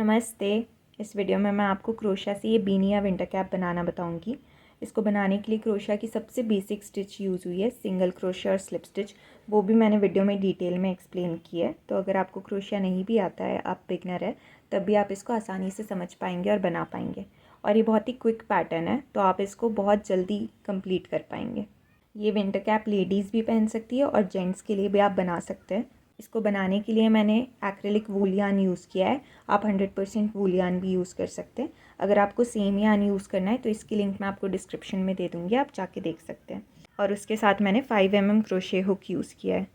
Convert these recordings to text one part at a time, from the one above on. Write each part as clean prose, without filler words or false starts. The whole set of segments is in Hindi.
नमस्ते। इस वीडियो में मैं आपको क्रोशा से ये बीनी या विंटर कैप बनाना बताऊंगी। इसको बनाने के लिए क्रोशा की सबसे बेसिक स्टिच यूज़ हुई है, सिंगल क्रोशा और स्लिप स्टिच। वो भी मैंने वीडियो में डिटेल में एक्सप्लेन की है। तो अगर आपको क्रोशा नहीं भी आता है, आप बिगनर है, तब भी आप इसको आसानी से समझ पाएंगे और बना पाएंगे। और ये बहुत ही क्विक पैटर्न है, तो आप इसको बहुत जल्दी कम्प्लीट कर पाएंगे। ये विंटर कैप लेडीज़ भी पहन सकती है और जेंट्स के लिए भी आप बना सकते हैं। इसको बनाने के लिए मैंने एक्रेलिक वूल यार्न यूज़ किया है। आप 100% वूल यार्न भी यूज़ कर सकते हैं। अगर आपको सेम यार्न यूज़ करना है तो इसकी लिंक मैं आपको डिस्क्रिप्शन में दे दूँगी, आप जाके देख सकते हैं। और उसके साथ मैंने 5 mm क्रोशे हुक यूज़ किया है।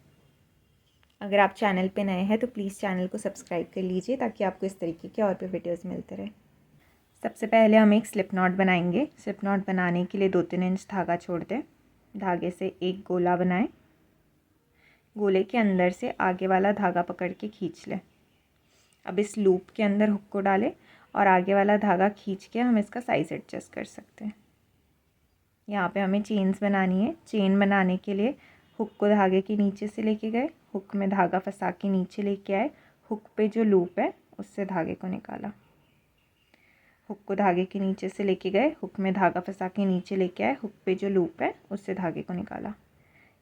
अगर आप चैनल पे नए हैं तो प्लीज़ चैनल को सब्सक्राइब कर लीजिए ताकि आपको इस तरीके के और भी वीडियोज़ मिलते रहे। सबसे पहले हम एक स्लिप नॉट बनाएंगे। स्लिप नॉट बनाने के लिए 2-3 इंच धागा छोड़ दें। धागे से एक गोला बनाएं। गोले के अंदर से आगे वाला धागा पकड़ के खींच लें। अब इस लूप के अंदर हुक को डालें और आगे वाला धागा खींच के हम इसका साइज़ एडजस्ट कर सकते हैं। यहाँ पे हमें चेन्स बनानी है। चेन बनाने के लिए हुक को धागे के नीचे से लेके गए, हुक में धागा फंसा के नीचे लेके आए, हुक पे जो लूप है उससे धागे को निकाला। हुक को धागे के नीचे से लेके गए, हुक में धागा फंसा के नीचे लेके आए, हुक पे जो लूप है उससे धागे को निकाला।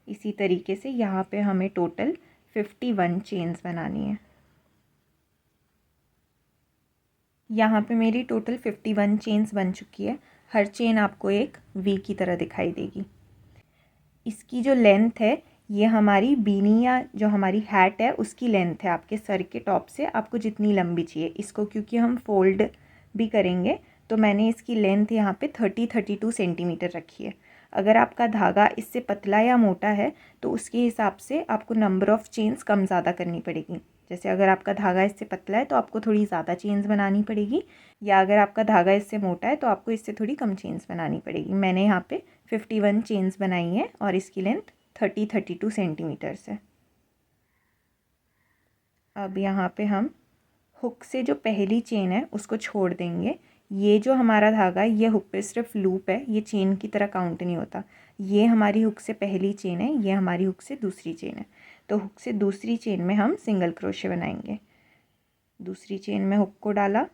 इसी तरीके से यहाँ पे हमें टोटल 51 चेन्स बनानी है। यहाँ पे मेरी टोटल 51 चेन्स बन चुकी है। हर चेन आपको एक वी की तरह दिखाई देगी। इसकी जो लेंथ है ये हमारी बीनी या जो हमारी हैट है उसकी लेंथ है। आपके सर के टॉप से आपको जितनी लंबी चाहिए, इसको क्योंकि हम फोल्ड भी करेंगे तो मैंने इसकी लेंथ यहाँ पे 32 सेंटीमीटर रखी है। अगर आपका धागा इससे पतला या मोटा है तो उसके हिसाब से आपको नंबर ऑफ़ चेन्स कम ज़्यादा करनी पड़ेगी। जैसे अगर आपका धागा इससे पतला है तो आपको थोड़ी ज़्यादा चेन्स बनानी पड़ेगी, या अगर आपका धागा इससे मोटा है तो आपको इससे थोड़ी कम चेन्स बनानी पड़ेगी। मैंने यहाँ पे 51 चेन्स बनाई है और इसकी लेंथ 32 सेंटीमीटर्स है। अब यहाँ पे हम हुक से जो पहली चेन है उसको छोड़ देंगे। ये जो हमारा धागा है ये हुक पे सिर्फ लूप है, ये चेन की तरह काउंट नहीं होता। ये हमारी हुक से पहली चेन है, ये हमारी हुक से दूसरी चेन है। तो हुक से दूसरी चेन में हम सिंगल क्रोशे बनाएंगे। दूसरी चेन में हुक को डाला,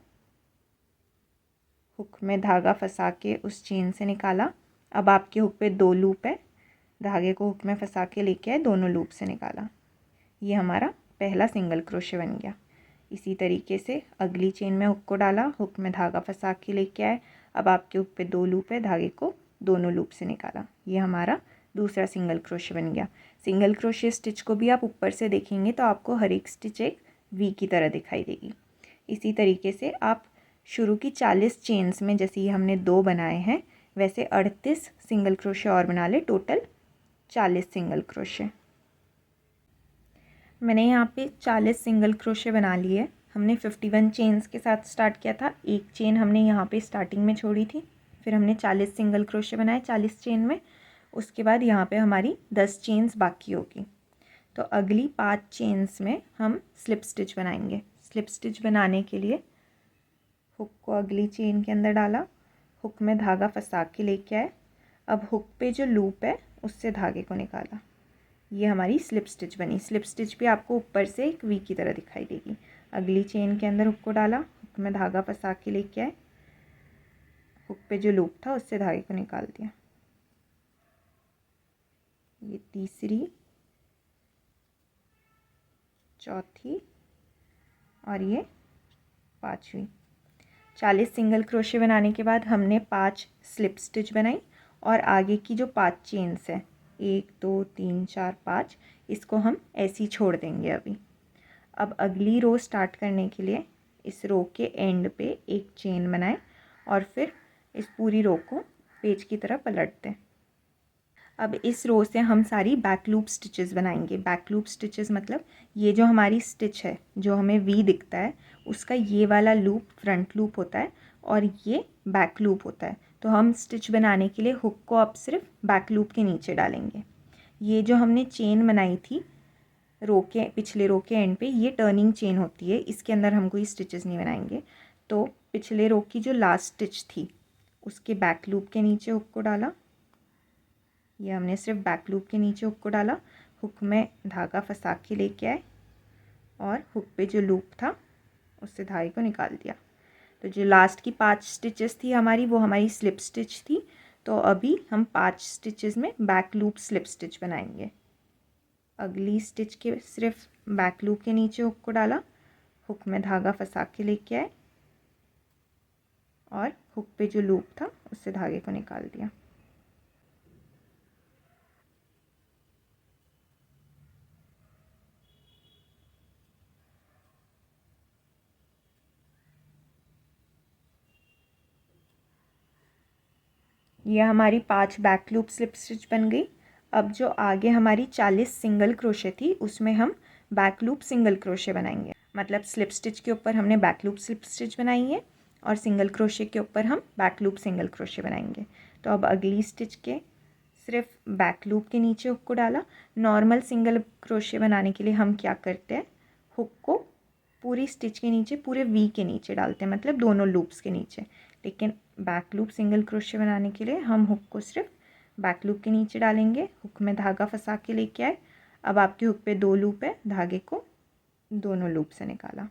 हुक में धागा फंसा के उस चेन से निकाला। अब आपके हुक पे 2 लूप है, धागे को हुक में फंसा के लेके आए, दोनों लूप से निकाला। ये हमारा पहला सिंगल क्रोशे बन गया। इसी तरीके से अगली चेन में हुक को डाला, हुक में धागा फंसा के लेके आए। अब आपके हुक पे 2 लूप है, धागे को दोनों लूप से निकाला। ये हमारा दूसरा सिंगल क्रोशे बन गया। सिंगल क्रोशे स्टिच को भी आप ऊपर से देखेंगे तो आपको हर एक स्टिच एक वी की तरह दिखाई देगी। इसी तरीके से आप शुरू की 40 चेन्स में, जैसे ये हमने 2 बनाए हैं, वैसे 38 सिंगल क्रोशे और बना ले, टोटल 40 सिंगल क्रोशे। मैंने यहाँ पे 40 सिंगल क्रोशे बना लिए। हमने 51 चेन्स के साथ स्टार्ट किया था। एक चेन हमने यहाँ पे स्टार्टिंग में छोड़ी थी, फिर हमने 40 सिंगल क्रोशे बनाए 40 चेन में। उसके बाद यहाँ पे हमारी 10 चेन्स बाकी होगी। तो अगली 5 चेन्स में हम स्लिप स्टिच बनाएंगे। स्लिप स्टिच बनाने के लिए हुक को अगली चेन के अंदर डाला, हुक में धागा फंसा के लेके आए। अब हुक पे जो लूप है उससे धागे को निकाला। ये हमारी स्लिप स्टिच बनी। स्लिप स्टिच भी आपको ऊपर से एक वी की तरह दिखाई देगी। अगली चेन के अंदर हुक को डाला, हुक में धागा फंसा के लेके आए, हुक पे जो लूप था उससे धागे को निकाल दिया। ये तीसरी, चौथी और ये 5वीं। 40 सिंगल क्रोशे बनाने के बाद हमने 5 स्लिप स्टिच बनाई और आगे की जो 5 चेन्स हैं, 1 2 3 4 5, इसको हम ऐसे ही छोड़ देंगे अभी। अब अगली रो स्टार्ट करने के लिए इस रो के एंड पे एक चेन बनाएं और फिर इस पूरी रो को पेज की तरह पलट दें। अब इस रो से हम सारी बैक लूप स्टिचेस बनाएंगे। बैक लूप स्टिचेस मतलब ये जो हमारी स्टिच है, जो हमें वी दिखता है, उसका ये वाला लूप फ्रंट लूप होता है और ये बैक लूप होता है। तो हम स्टिच बनाने के लिए हुक को अब सिर्फ बैक लूप के नीचे डालेंगे। ये जो हमने चेन बनाई थी रो के पिछले रो के एंड पे, ये टर्निंग चेन होती है, इसके अंदर हम कोई स्टिचेस नहीं बनाएंगे। तो पिछले रो की जो लास्ट स्टिच थी उसके बैक लूप के नीचे हुक को डाला। ये हमने सिर्फ बैक लूप के नीचे हुक को डाला, हुक में धागा फंसा के लेके आए और हुक पे जो लूप था उससे धागे को निकाल दिया। तो जो लास्ट की 5 स्टिचेस थी हमारी, वो हमारी स्लिप स्टिच थी। तो अभी हम 5 स्टिचेस में बैक लूप स्लिप स्टिच बनाएंगे। अगली स्टिच के सिर्फ बैक लूप के नीचे हुक को डाला, हुक में धागा फंसा के लेके आए और हुक पे जो लूप था उससे धागे को निकाल दिया। ये हमारी 5 बैक लूप स्लिप स्टिच बन गई। अब जो आगे हमारी 40 सिंगल क्रोशे थी उसमें हम बैक लूप सिंगल क्रोशे बनाएंगे। मतलब स्लिप स्टिच के ऊपर हमने बैक लूप स्लिप स्टिच बनाई है और सिंगल क्रोशे के ऊपर हम बैक लूप सिंगल क्रोशे बनाएंगे। तो अब अगली स्टिच के सिर्फ बैक लूप के नीचे हुक को डाला। नॉर्मल सिंगल क्रोशे बनाने के लिए हम क्या करते हैं, हुक को पूरी स्टिच के नीचे, पूरे वी के नीचे डालते हैं, मतलब दोनों लूप्स के नीचे। लेकिन बैक लूप सिंगल क्रोशे बनाने के लिए हम हुक को सिर्फ बैक लूप के नीचे डालेंगे, हुक में धागा फंसा के लेके आए। अब आपके हुक पे 2 लूप है, धागे को दोनों लूप से निकाला।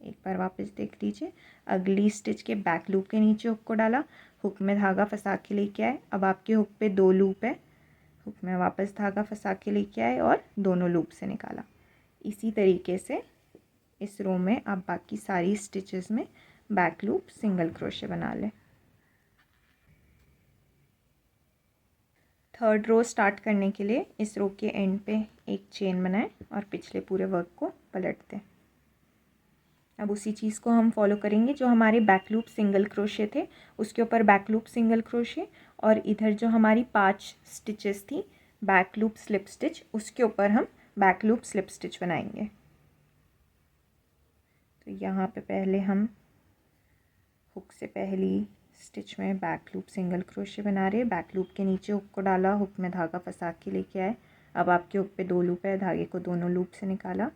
एक बार वापस देख लीजिए। अगली स्टिच के बैक लूप के नीचे हुक को डाला, हुक में धागा फंसा के लेके आए। अब आपके हुक पे 2 लूप है, हुक में वापस धागा फंसा के लेके आए और दोनों लूप से निकाला। इसी तरीके से इस रो में आप बाकी सारी स्टिचेस में बैक लूप सिंगल क्रोशे बना लें। थर्ड रो स्टार्ट करने के लिए इस रो के एंड पे एक चेन बनाएं और पिछले पूरे वर्क को पलट दें। अब उसी चीज़ को हम फॉलो करेंगे। जो हमारे बैक लूप सिंगल क्रोशे थे उसके ऊपर बैक लूप सिंगल क्रोशे, और इधर जो हमारी 5 स्टिचेस थी बैक लूप स्लिप स्टिच, उसके ऊपर हम बैक लूप स्लिप स्टिच बनाएंगे। तो यहाँ पे पहले हम हुक से पहली स्टिच में बैक लूप सिंगल क्रोशे बना रहे हैं। बैक लूप के नीचे हुक को डाला, हुक में धागा फंसा के लेके आए। अब आपके हुक पे 2 लूप है, धागे को दोनों लूप से निकाला।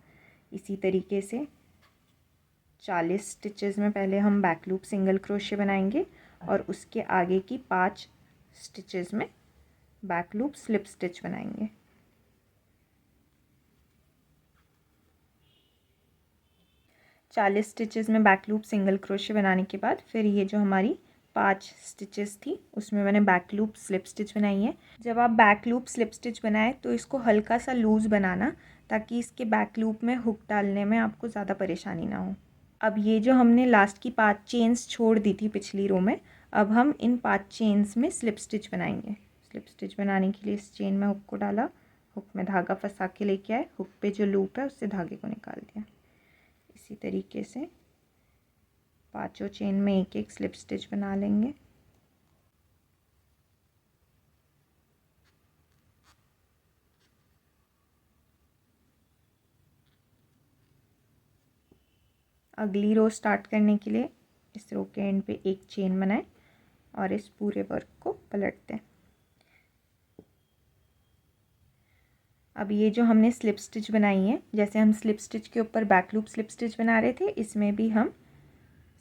इसी तरीके से 40 स्टिचेस में पहले हम बैक लूप सिंगल क्रोशे बनाएंगे और उसके आगे की 5 स्टिचेस में बैक लूप स्लिप स्टिच बनाएंगे। चालीस स्टिचेस में बैक लूप सिंगल क्रोशे बनाने के बाद फिर ये जो हमारी 5 स्टिचेस थी उसमें मैंने बैक लूप स्लिप स्टिच बनाई है। जब आप बैक लूप स्लिप स्टिच बनाएं तो इसको हल्का सा लूज़ बनाना, ताकि इसके बैक लूप में हुक डालने में आपको ज़्यादा परेशानी ना हो। अब ये जो हमने लास्ट की 5 चेन्स छोड़ दी थी पिछली रो में, अब हम इन 5 चेन्स में स्लिप स्टिच बनाएंगे। स्लिप स्टिच बनाने के लिए इस चेन में हुक को डाला, हुक में धागा फंसा के लेके आए, हुक पे जो लूप है उससे धागे को निकाल दिया। इसी तरीके से 5 चेन में एक एक स्लिप स्टिच बना लेंगे। अगली रो स्टार्ट करने के लिए इस रो के एंड पे एक चेन बनाएं और इस पूरे वर्क को पलट दें। अब ये जो हमने स्लिप स्टिच बनाई है, जैसे हम स्लिप स्टिच के ऊपर बैक लूप स्लिप स्टिच बना रहे थे, इसमें भी हम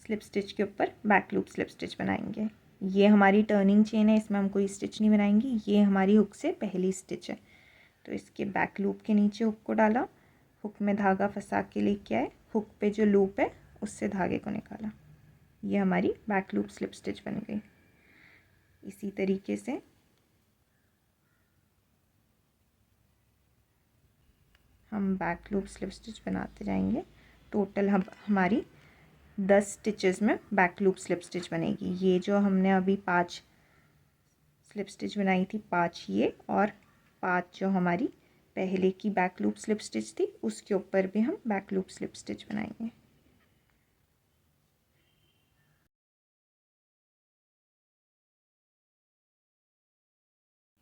स्लिप स्टिच के ऊपर बैक लूप स्लिप स्टिच बनाएंगे। ये हमारी टर्निंग चेन है, इसमें हम कोई स्टिच नहीं बनाएंगे। ये हमारी हुक से पहली स्टिच है। तो इसके बैक लूप के नीचे हुक को डाला, हुक में धागा फंसा के लेके आए, हुक पे जो लूप है उससे धागे को निकाला। ये हमारी बैक लूप स्लिप स्टिच बन गई। इसी तरीके से हम बैक लूप स्लिप स्टिच बनाते जाएंगे। टोटल हम हमारी 10 स्टिचेस में बैक लूप स्लिप स्टिच बनेगी। ये जो हमने अभी 5 स्लिप स्टिच बनाई थी, 5 ये और 5 जो हमारी पहले की बैक लूप स्लिप स्टिच थी उसके ऊपर भी हम बैक लूप स्लिप स्टिच बनाएंगे।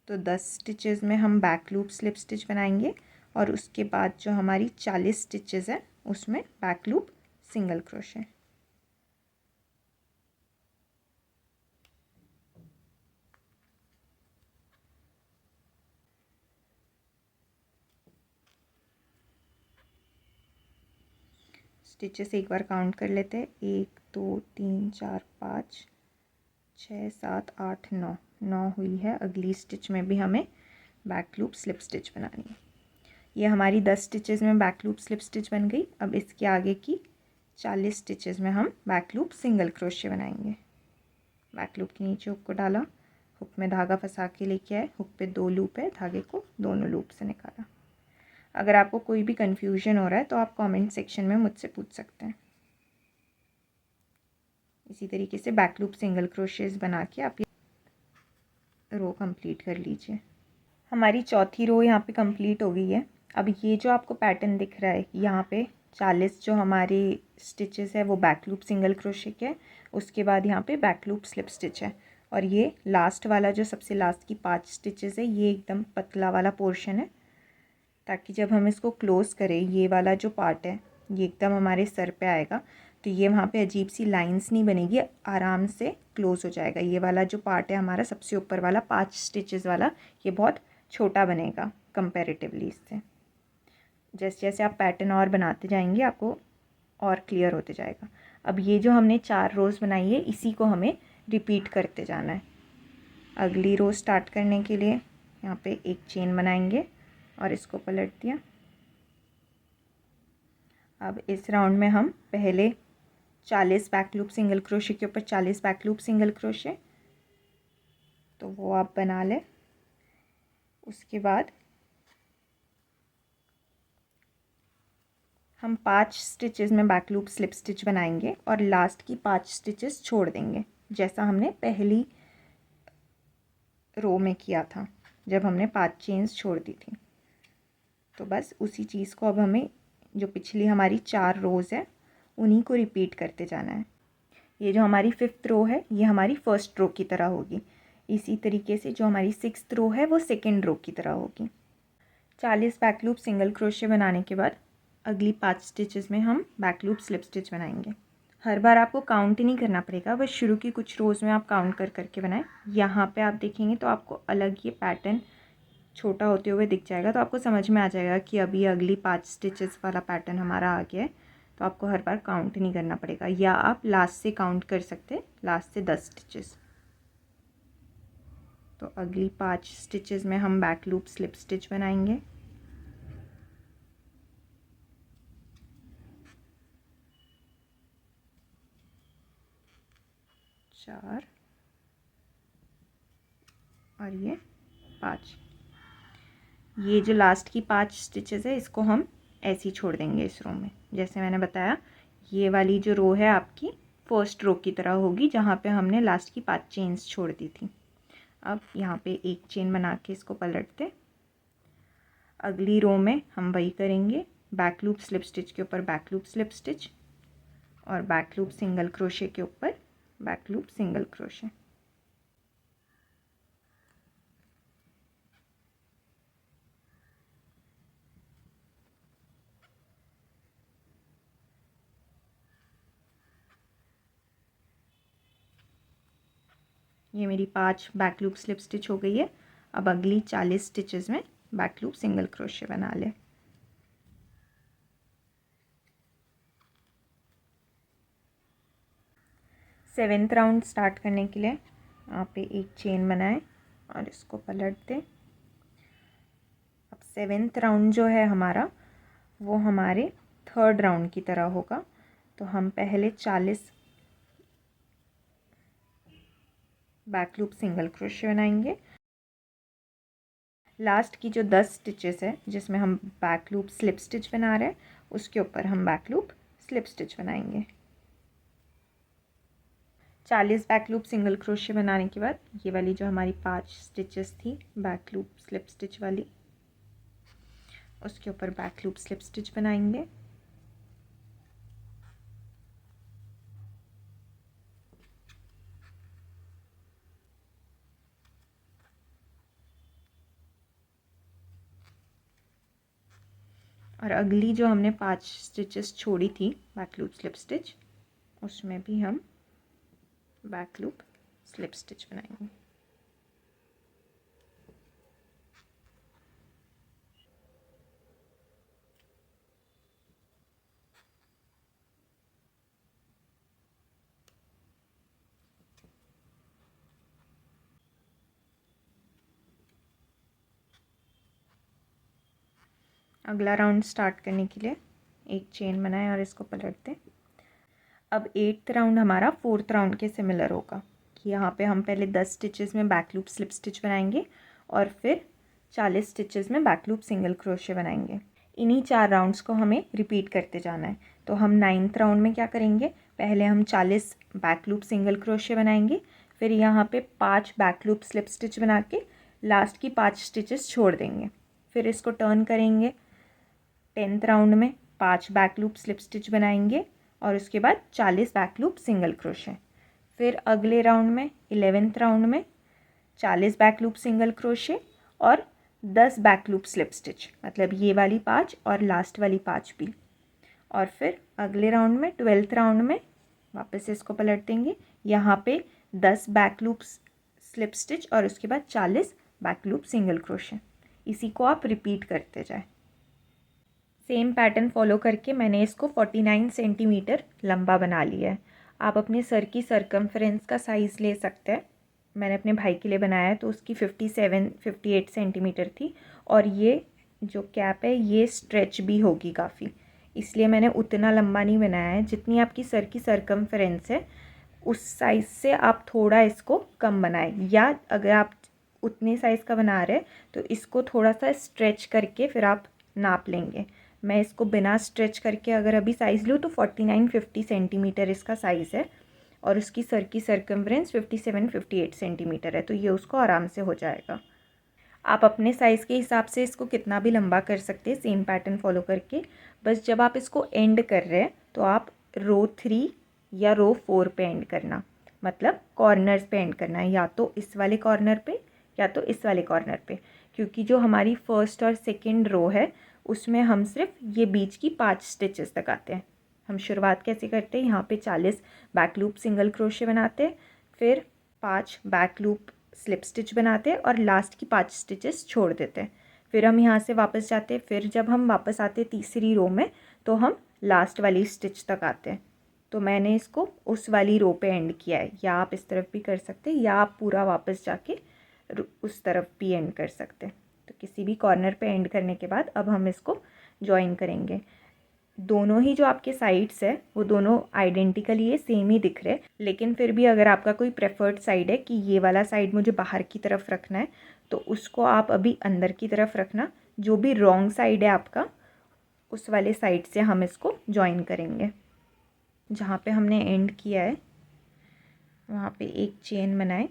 तो 10 स्टिचेस में हम बैक लूप स्लिप स्टिच बनाएंगे और उसके बाद जो हमारी 40 स्टिचेस है उसमें back loop single crochet. Stitches एक बार काउंट कर लेते हैं। 1 2 3 4 5 6 7 8 9 9 हुई है। अगली स्टिच में भी हमें बैक लूप स्लिप स्टिच बनानी है। ये हमारी 10 स्टिचेस में बैक लूप स्लिप स्टिच बन गई। अब इसके आगे की 40 स्टिचेस में हम बैक लूप सिंगल क्रोशे बनाएंगे। बैक लूप के नीचे हुक को डाला, हुक में धागा फंसा के लेके आए, हुक पे 2 लूप है, धागे को दोनों लूप से निकाला। अगर आपको कोई भी कन्फ्यूजन हो रहा है तो आप कमेंट सेक्शन में मुझसे पूछ सकते हैं। इसी तरीके से बैक लूप सिंगल क्रोशेस बना के आप ये रो कंप्लीट कर लीजिए। हमारी चौथी रो यहाँ पे कंप्लीट हो गई है। अब ये जो आपको पैटर्न दिख रहा है यहाँ पे 40 जो हमारे स्टिचेस है वो बैक लूप सिंगल क्रोशे के, उसके बाद यहाँ पे बैक लूप स्लिप स्टिच है, और ये लास्ट वाला जो सबसे लास्ट की 5 स्टिचेस है ये एकदम पतला वाला पोर्शन है, ताकि जब हम इसको क्लोज़ करें ये वाला जो पार्ट है ये एकदम हमारे सर पे आएगा, तो ये वहाँ पे अजीब सी लाइंस नहीं बनेगी, आराम से क्लोज़ हो जाएगा। ये वाला जो पार्ट है हमारा सबसे ऊपर वाला 5 स्टिचेस वाला, ये बहुत छोटा बनेगा कंपैरेटिवली इससे। जैसे जैसे आप पैटर्न और बनाते जाएंगे आपको और क्लियर होते जाएगा। अब ये जो हमने 4 रोज़ बनाई है इसी को हमें रिपीट करते जाना है। अगली रो स्टार्ट करने के लिए यहाँ पे एक चेन बनाएंगे और इसको पलट दिया। अब इस राउंड में हम पहले 40 बैक लूप सिंगल क्रोशे के ऊपर 40 बैक लूप सिंगल क्रोशे, तो वो आप बना लें। उसके बाद हम 5 स्टिचेस में बैक लूप स्लिप स्टिच बनाएंगे और लास्ट की 5 स्टिचेस छोड़ देंगे, जैसा हमने पहली रो में किया था जब हमने 5 चेन्स छोड़ दी थी। तो बस उसी चीज़ को अब हमें जो पिछली हमारी 4 रोज़ है उन्हीं को रिपीट करते जाना है। ये जो हमारी 5th रो है ये हमारी फर्स्ट रो की तरह होगी। इसी तरीके से जो हमारी 6th रो है वो सेकेंड रो की तरह होगी। 40 बैक लूप सिंगल क्रोशे बनाने के बाद अगली 5 स्टिचेस में हम बैक लूप स्लिप स्टिच बनाएंगे। हर बार आपको काउंट नहीं करना पड़ेगा, बस शुरू की कुछ रोज़ में आप काउंट कर करके बनाएं। यहाँ पे आप देखेंगे तो आपको अलग ये पैटर्न छोटा होते हुए दिख जाएगा, तो आपको समझ में आ जाएगा कि अभी अगली 5 स्टिचेस वाला पैटर्न हमारा आ गया है। तो आपको हर बार काउंट नहीं करना पड़ेगा, या आप लास्ट से काउंट कर सकते हैं, लास्ट से 10 स्टिचेस। तो अगली 5 स्टिचेस में हम बैक लूप स्लिप स्टिच बनाएंगे। चार और ये 5। ये जो लास्ट की 5 स्टिचेस है इसको हम ऐसे ही छोड़ देंगे इस रो में। जैसे मैंने बताया ये वाली जो रो है आपकी फर्स्ट रो की तरह होगी, जहाँ पे हमने लास्ट की 5 चेन्स छोड़ दी थी। अब यहाँ पे एक चेन बना के इसको पलटते, अगली रो में हम वही करेंगे, बैक लूप स्लिप स्टिच के ऊपर बैक लूप स्लिप स्टिच और बैक लूप सिंगल क्रोशे के ऊपर बैक लूप सिंगल क्रोशे। ये मेरी 5 बैक लूप स्लिप स्टिच हो गई है। अब अगली 40 स्टिचेस में बैक लूप सिंगल क्रोशे बना ले। सेवेंथ राउंड स्टार्ट करने के लिए यहाँ पे एक चेन बनाएं और इसको पलट दें। अब सेवेंथ राउंड जो है हमारा वो हमारे थर्ड राउंड की तरह होगा। तो हम पहले 40 बैक लूप सिंगल क्रोशे बनाएंगे। लास्ट की जो 10 स्टिचेस है जिसमें हम बैक लूप स्लिप स्टिच बना रहे हैं उसके ऊपर हम बैक लूप स्लिप स्टिच बनाएंगे। 40 बैक लूप सिंगल क्रोशे बनाने के बाद ये वाली जो हमारी 5 स्टिचेस थी बैक लूप स्लिप स्टिच वाली, उसके ऊपर बैक लूप स्लिप स्टिच बनाएंगे। और अगली जो हमने 5 स्टिचेस छोड़ी थी बैक लूप स्लिप स्टिच, उसमें भी हम बैक लूप स्लिप स्टिच बनाएंगे। अगला राउंड स्टार्ट करने के लिए एक चेन बनाएं और इसको पलट दें। अब 8th राउंड हमारा 4th राउंड के सिमिलर होगा कि यहाँ पे हम पहले 10 स्टिचेस में बैक लूप स्लिप स्टिच बनाएंगे और फिर 40 स्टिचेस में बैक लूप सिंगल क्रोशे बनाएंगे। इन्हीं 4 राउंड्स को हमें रिपीट करते जाना है। तो हम 9th राउंड में क्या करेंगे, पहले हम 40 बैक लूप सिंगल क्रोशे बनाएंगे, फिर यहाँ पे 5 बैक लूप स्लिप स्टिच बना के लास्ट की 5 स्टिचेस छोड़ देंगे। फिर इसको टर्न करेंगे। 10th राउंड में 5 बैक लूप स्लिप स्टिच बनाएंगे और उसके बाद 40 बैक लूप सिंगल क्रोशे। फिर अगले राउंड में 11th राउंड में 40 बैक लूप सिंगल क्रोशे और 10 बैक लूप स्लिप स्टिच, मतलब ये वाली 5 और लास्ट वाली 5 भी। और फिर अगले राउंड में 12th राउंड में वापस से इसको पलट देंगे, यहाँ पे 10 बैक लूप स्लिप स्टिच और उसके बाद 40 बैक लूप सिंगल क्रोशे। इसी को आप रिपीट करते जाए। सेम पैटर्न फॉलो करके मैंने इसको 49 सेंटीमीटर लंबा बना लिया है। आप अपने सर की सरकमफ्रेंस का साइज़ ले सकते हैं। मैंने अपने भाई के लिए बनाया है तो उसकी 58 सेंटीमीटर थी और ये जो कैप है ये स्ट्रेच भी होगी काफ़ी, इसलिए मैंने उतना लंबा नहीं बनाया है। जितनी आपकी सर की सरकमफ्रेंस है उस साइज़ से आप थोड़ा इसको कम बनाएं, या अगर आप उतने साइज़ का बना रहे तो इसको थोड़ा सा स्ट्रेच करके फिर आप नाप लेंगे। मैं इसको बिना स्ट्रेच करके अगर अभी साइज़ लूँ तो 49-50 सेंटीमीटर इसका साइज़ है और उसकी सर की सरकमफ्रेंस 57-58 सेंटीमीटर है, तो ये उसको आराम से हो जाएगा। आप अपने साइज़ के हिसाब से इसको कितना भी लंबा कर सकते हैं सेम पैटर्न फॉलो करके। बस जब आप इसको एंड कर रहे हैं तो आप रो 3 या रो 4 पे एंड करना, मतलब कॉर्नर्स पे एंड करना है, या तो इस वाले कॉर्नर पे या तो इस वाले कॉर्नर पे, क्योंकि जो हमारी फर्स्ट और सेकंड रो है उसमें हम सिर्फ ये बीच की 5 स्टिचेस तक आते हैं। हम शुरुआत कैसे करते हैं, यहाँ पे 40 बैक लूप सिंगल क्रोशे बनाते हैं, फिर 5 बैक लूप स्लिप स्टिच बनाते हैं और लास्ट की 5 स्टिचेस छोड़ देते हैं। फिर हम यहाँ से वापस जाते हैं, फिर जब हम वापस आते हैं तीसरी रो में तो हम लास्ट वाली स्टिच तक आते हैं। तो मैंने इसको उस वाली रो पे एंड किया है, या आप इस तरफ भी कर सकते हैं या आप पूरा वापस जाके उस तरफ भी एंड कर सकते हैं। तो किसी भी कॉर्नर पे एंड करने के बाद अब हम इसको जॉइन करेंगे। दोनों ही जो आपके साइड्स है वो दोनों आइडेंटिकली ये सेम ही दिख रहे हैं, लेकिन फिर भी अगर आपका कोई प्रेफर्ड साइड है कि ये वाला साइड मुझे बाहर की तरफ रखना है तो उसको आप अभी अंदर की तरफ रखना। जो भी रॉन्ग साइड है आपका उस वाले साइड से हम इसको जॉइन करेंगे। जहाँ पे हमने एंड किया है वहाँ पे एक चेन बनाए,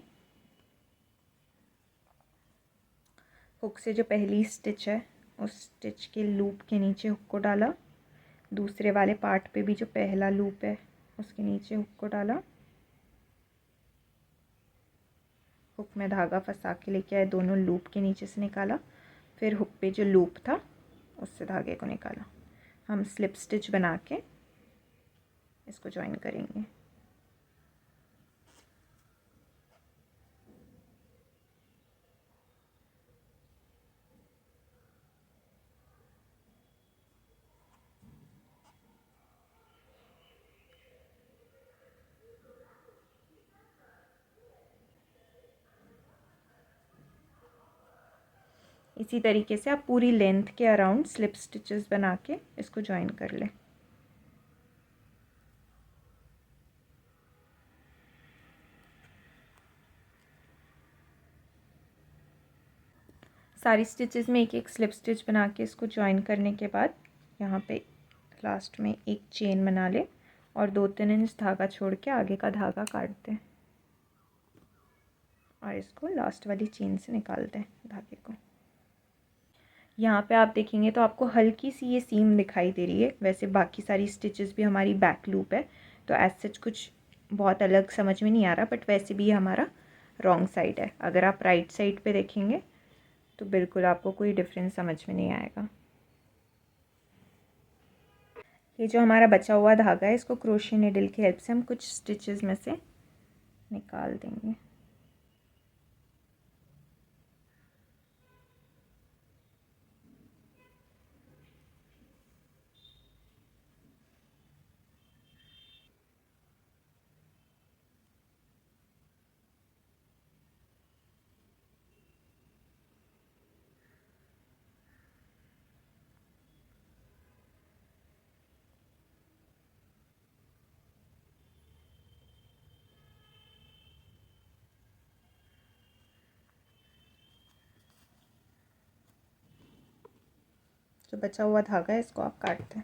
हुक से जो पहली स्टिच है उस स्टिच के लूप के नीचे हुक को डाला, दूसरे वाले पार्ट पे भी जो पहला लूप है उसके नीचे हुक को डाला, हुक में धागा फंसा के लेके आए, दोनों लूप के नीचे से निकाला, फिर हुक पे जो लूप था उससे धागे को निकाला। हम स्लिप स्टिच बना के इसको ज्वाइन करेंगे। इसी तरीके से आप पूरी लेंथ के अराउंड स्लिप स्टिचेस बना के इसको ज्वाइन कर लें। सारी स्टिचेस में एक एक स्लिप स्टिच बना के इसको ज्वाइन करने के बाद यहाँ पे लास्ट में एक चेन बना ले और 2-3 इंच धागा छोड़ के आगे का धागा काट दें और इसको लास्ट वाली चेन से निकाल दें धागे को। यहाँ पे आप देखेंगे तो आपको हल्की सी ये सीम दिखाई दे रही है। वैसे बाकी सारी स्टिचेस भी हमारी बैक लूप है तो एज सच कुछ बहुत अलग समझ में नहीं आ रहा, बट वैसे भी ये हमारा रॉन्ग साइड है। अगर आप राइट साइड पे देखेंगे तो बिल्कुल आपको कोई डिफरेंस समझ में नहीं आएगा। ये जो हमारा बचा हुआ धागा है इसको क्रोशे नीडल की हेल्प से हम कुछ स्टिचेस में से निकाल देंगे। जो बचा हुआ धागा है इसको आप काट दें।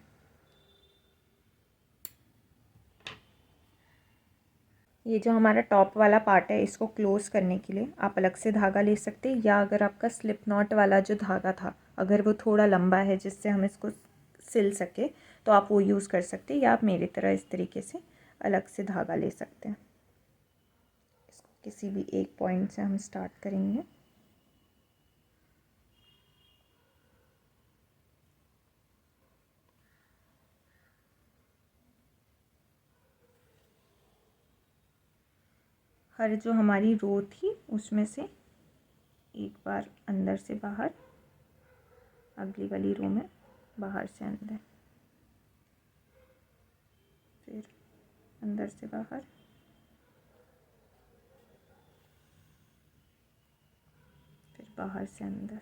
ये जो हमारा टॉप वाला पार्ट है इसको क्लोज़ करने के लिए आप अलग से धागा ले सकते हैं, या अगर आपका स्लिप नॉट वाला जो धागा था अगर वो थोड़ा लंबा है जिससे हम इसको सिल सके तो आप वो यूज़ कर सकते हैं, या आप मेरी तरह इस तरीके से अलग से धागा ले सकते हैं। इसको किसी भी एक पॉइंट से हम स्टार्ट करेंगे। हर जो हमारी रो थी उसमें से एक बार अंदर से बाहर, अगली वाली रो में बाहर से अंदर, फिर अंदर से बाहर, फिर बाहर से अंदर।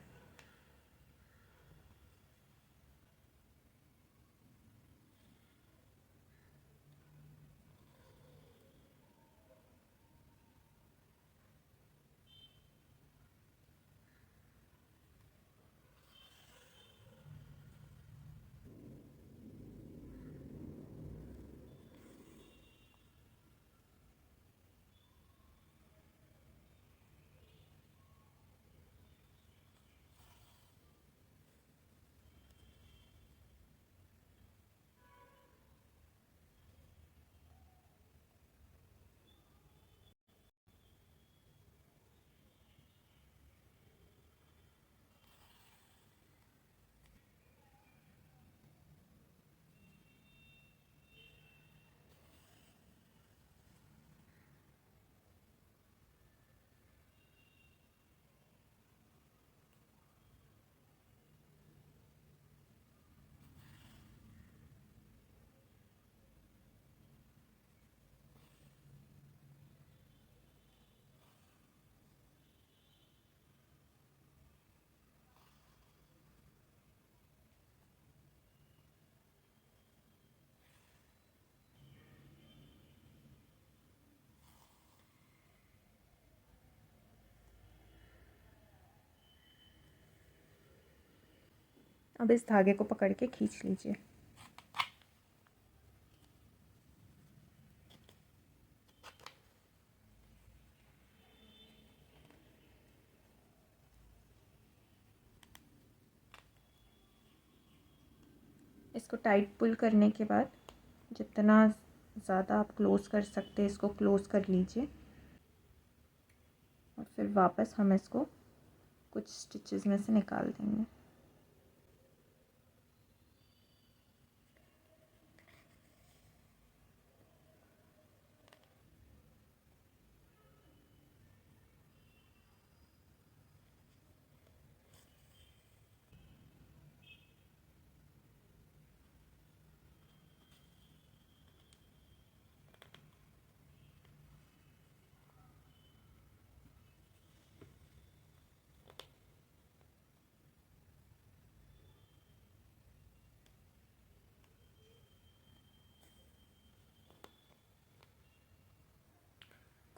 अब इस धागे को पकड़ के खींच लीजिए। इसको टाइट पुल करने के बाद जितना ज़्यादा आप क्लोज़ कर सकते हैं इसको क्लोज़ कर लीजिए, और फिर वापस हम इसको कुछ स्टिचेस में से निकाल देंगे।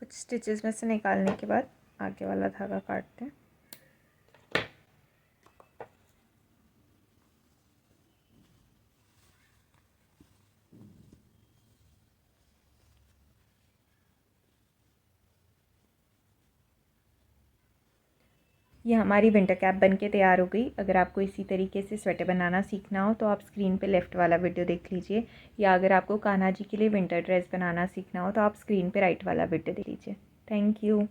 कुछ स्टिचेस में से निकालने के बाद आगे वाला धागा काटते हैं। ये हमारी विंटर कैप बन के तैयार हो गई। अगर आपको इसी तरीके से स्वेटर बनाना सीखना हो तो आप स्क्रीन पे लेफ़्ट वाला वीडियो देख लीजिए, या अगर आपको कान्हा जी के लिए विंटर ड्रेस बनाना सीखना हो तो आप स्क्रीन पे राइट वाला वीडियो देख लीजिए। Thank you.